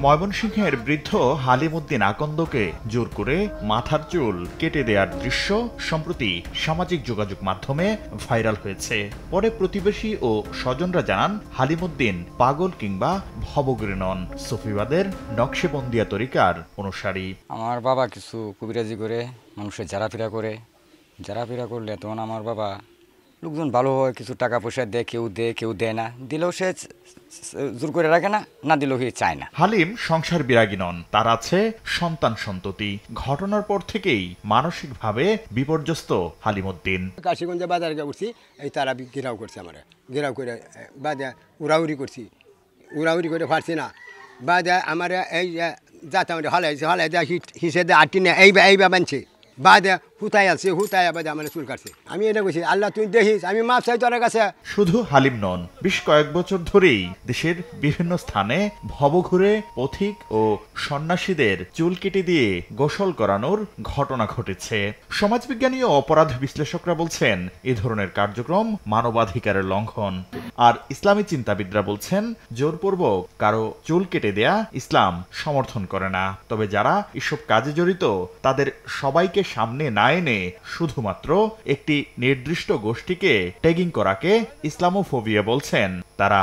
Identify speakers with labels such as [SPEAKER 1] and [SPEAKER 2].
[SPEAKER 1] ময়মনসিংহের বৃদ্ধ হালিম উদ্দিন আকন্দকে জোর করে মাথার চুল কেটে দেওয়ার দৃশ্য সম্প্রতি সামাজিক যোগাযোগ মাধ্যমে ভাইরাল হয়েছে। পরে প্রতিবেশী ও স্বজনরা জানান হালিম উদ্দিন পাগল কিংবা ভবঘুরে নন, সুফিবাদের নকশেবন্দিয়া তরিকার অনুসারী।
[SPEAKER 2] আমার বাবা কিছু কবিরাজি করে, মানুষের যারাফেরা করলে তখন আমার বাবা লোকজন ভালো হয়, কিছু টাকা পয়সা দেয়, কেউ দেয় না, দিলেও সে জোর করে রাখে না, না দিলেও সে চায় না।
[SPEAKER 1] হালিম সংসার বিরাগী নন, তার আছে সন্তান সন্ততি। ঘটনার পর থেকেই মানসিকভাবে বিপর্যস্ত হালিম উদ্দিন।
[SPEAKER 3] কাশিগঞ্জে বাজারে উঠছি, এই তারা ঘেরাও করছে, আমার ঘেরাও করে বাদে উড়াউড়ি করছি, উড়াউড়ি করে পারছি না, বাদে আমার এই যাতে আমার হলাই দেয় হিসে দেয় আটটি না এইবা বানছে, বাদে হুতায় আছে, হুতায় বাদে আমার চুল কাটছে। আমি এটা বলছি, আল্লাহ তুই দেখিস, আমি মাপ চাই তোর কাছে।
[SPEAKER 1] শুধু হালিম নন, বেশ কয়েক বছর ধরেই দেশের বিভিন্ন স্থানে ভবঘুরে পথিক ও সন্ন্যাসীদের চুল কেটে দিয়ে গোসল করানোর ঘটনা ঘটেছে। সমাজবিজ্ঞানী ও অপরাধ বিশ্লেষকরা বলছেন এ ধরনের কার্যক্রম মানবাধিকারের লঙ্ঘন। আর ইসলামী চিন্তাবিদরা বলছেন জোরপূর্বক কারো চুল কেটে দেয়া ইসলাম সমর্থন করে না। তবে যারা এসব কাজে জড়িত তাদের সবাইকে সামনে না এনে শুধুমাত্র একটি নির্দিষ্ট গোষ্ঠীকে ট্যাগিং করাকে ইসলামোফোবিয়া বলছেন তারা।